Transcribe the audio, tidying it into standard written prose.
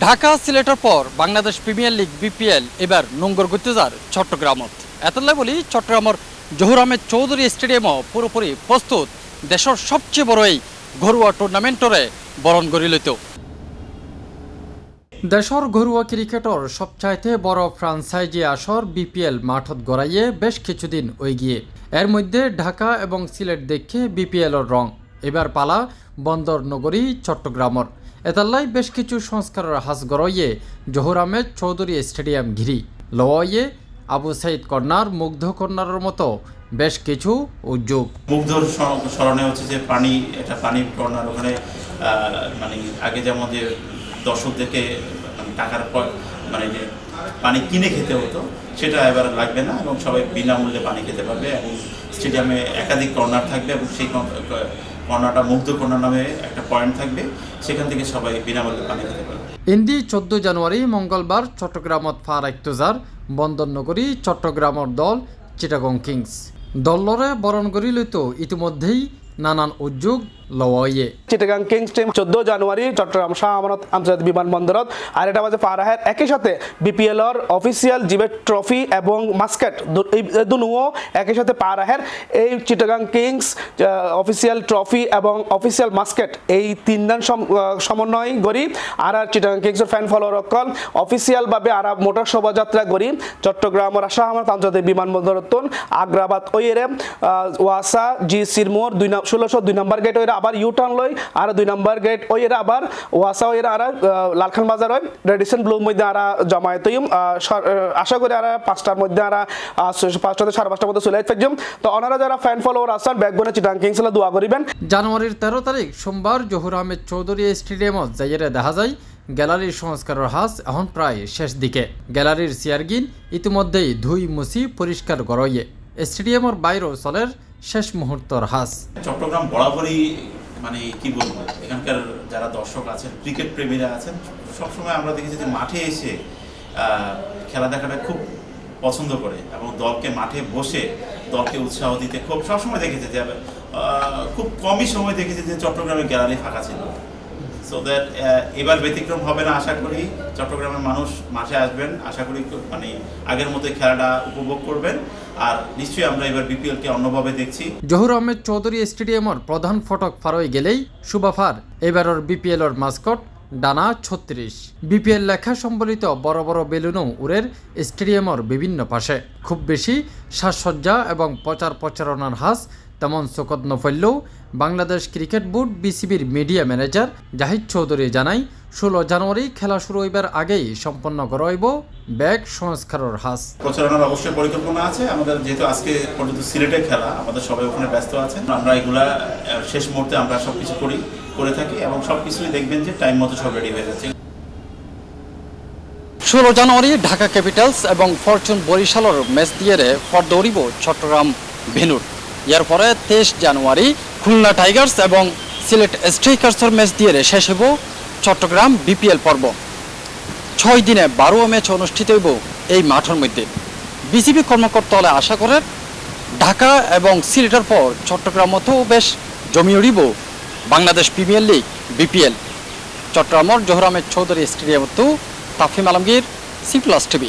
ঢাকা সিলেটের পর Bangladesh premier league BPL এবার নোঙ্গর গুত্তেজার চট্টগ্রামত এতলাই বলি চট্টগ্রামের জহুর আহমেদ চৌধুরী স্টেডিয়ামও পুরোপুরি প্রস্তুত দেশের সবচেয়ে বড় এই ঘরোয়া টুর্নামেন্টরে বরণ করি লইত দেশের ঘরোয়া ক্রিকেটর সবচাইতে বড় ফ্রাঞ্চাইজি আসর বিপিএল মাঠত গড়াইয়ে বেশ কিছুদিন ওই গিয়ে এর মধ্যে ঢাকা এবং সিলেট দেখে বিপিএলর রং এবার পালা বন্দর নগরী চট্টগ্রামর এতাল্লাই বেশ কিছু সংস্কারের হাস গড়াইয়ে জহুর আহমেদ চৌধুরী স্টেডিয়াম ঘিরি লওয়াইয়ে আবু সাইদ কর্নার মুগ্ধ কর্নারের মতো বেশ কিছু উদ্যোগ মুগ্ধর স্মরণে হচ্ছে যে পানি এটা পানি কর্নার ওখানে মানে আগে যেমন যে দর্শকদেরকে টাকার মানে যে পানি কিনে খেতে হতো সেটা এবার লাগবে না এবং সবাই বিনামূল্যে পানি খেতে পারবে এবং স্টেডিয়ামে একাধিক কর্নার থাকবে এবং সেই কর্নারটা মুগ্ধ কর্নার নামে একটা পয়েন্ট থাকবে সেখান থেকে সবাই বিনামূল্যে পানি খেতে পারবে। ইন্দি 14 জানুয়ারি মঙ্গলবার চট্টগ্রামত ফার একতুজার বন্দর নগরী চট্টগ্রামের দল চিটাগং কিংস দলরে বরণ করি লইত ইতিমধ্যেই নানান উদ্যোগ লওয়াইয়ে চিটাগাং কিংস টিম 14 জানুয়ারি চট্টগ্রাম শাহ আমানত আন্তর্জাতিক বিমানবন্দরত আর এটা মাঝে ফারাহের একই সাথে বিপিএল এর অফিসিয়াল জিবেট ট্রফি এবং মাস্কেট দুনুও একই সাথে ফারাহের এই চিটাগাং কিংস অফিসিয়াল ট্রফি এবং অফিসিয়াল মাস্কেট এই তিনদান সমন্বয় করি আর চিটাগাং কিংস এর ফ্যান ফলোয়ার অকল অফিসিয়াল ভাবে আর মোটর শোভাযাত্রা করি চট্টগ্রামের শাহ আমানত আন্তর্জাতিক বিমানবন্দরত আগ্রাবাদ ওইরে ওয়াসা জি সিরমোর 1602 নম্বর গেট আবার ইউ টার্ন লই আর 2 নম্বর গেট ওই এরা আবার ওয়াসা ওই আর লালখান বাজার হয় রেডিসন ব্লু মধ্যে আর জমায়েত হইম আশা করি আর 5টার মধ্যে আর 5টা থেকে 5:30টার মধ্যে চলে আসবে তো ওনারা যারা ফ্যান ফলোয়ার আছেন ব্যাকবোনে চিটাগাং কিংস এর দোয়া করিবেন। জানুয়ারির 13 তারিখ সোমবার জহুর আহমেদ চৌধুরী স্টেডিয়ামত যাইরে দেখা যায় গ্যালারির সংস্কারের হাস এখন প্রায় শেষ দিকে গ্যালারির চেয়ারগিন ইতিমধ্যেই ধুই মুছি পরিষ্কার গড়াইয়ে স্টেডিয়ামের বাইরেও চলের শেষ মুহূর্তের হাস। চট্টগ্রাম বরাবরই মানে কি বলবো এখানকার যারা দর্শক আছেন ক্রিকেট প্রেমীরা আছেন সবসময় আমরা দেখেছি যে মাঠে এসে খেলা দেখাটা খুব পছন্দ করে এবং দলকে মাঠে বসে দলকে উৎসাহ দিতে খুব সবসময় দেখেছি যে খুব কমই সময় দেখেছি যে চট্টগ্রামের গ্যালারি ফাঁকা ছিল। সো দ্যাট এবার ব্যতিক্রম হবে না আশা করি চট্টগ্রামের মানুষ মাঠে আসবেন আশা করি মানে আগের মতো খেলাটা উপভোগ করবেন আর নিশ্চয়ই আমরা এবার বিপিএল কে অন্যভাবে দেখছি। জহুর আহমেদ চৌধুরী স্টেডিয়ামের প্রধান ফটক ফারই গেলেই শুভাফার এবারের বিপিএল এর মাস্কট ডানা 36 বিপিএল লেখা সম্বলিত বড় বড় বেলুনও উড়ের স্টেডিয়ামের বিভিন্ন পাশে খুব বেশি সাজসজ্জা এবং প্রচার প্রচারণার হাস তেমন চোখত নফেললেও বাংলাদেশ ক্রিকেট বোর্ড বিসিবির মিডিয়া ম্যানেজার জাহিদ চৌধুরী জানাই 16 জানুয়ারি খেলা শুরু হইবার আগেই সম্পন্ন করা হইব ব্যাগ সংস্কারের হাস। প্রচারণার অবশ্যই পরিকল্পনা আছে আমাদের যেহেতু আজকে পর্যন্ত সিলেটে খেলা আমাদের সবাই ওখানে ব্যস্ত আছেন আমরা এগুলা শেষ মুহূর্তে আমরা সবকিছু করে থাকি এবং সবকিছুই দেখবেন যে টাইম মতো সব রেডি হয়ে যাচ্ছে। 16 জানুয়ারি ঢাকা ক্যাপিটালস এবং ফরচুন বরিশালের ম্যাচ দিয়ে পর্দা উড়িব চট্টগ্রাম ভেন্যুর এর পরে 23 জানুয়ারি খুলনা টাইগার্স এবং সিলেট স্ট্রাইকার্সের ম্যাচ দিয়ে শেষ হইব চট্টগ্রাম বিপিএল পর্ব 6 দিনে 12 ম্যাচ অনুষ্ঠিত হইব এই মাঠের মধ্যে বিসিবি কর্মকর্তারা আশা করেন ঢাকা এবং সিলেটের পর চট্টগ্রামতেও বেশ জমি উড়িব বাংলাদেশ প্রিমিয়ার লিগ বিপিএল চট্টগ্রামের জহুর আহমেদ চৌধুরী স্টেডিয়ামতো তাফিম আলমগীর C+ TV।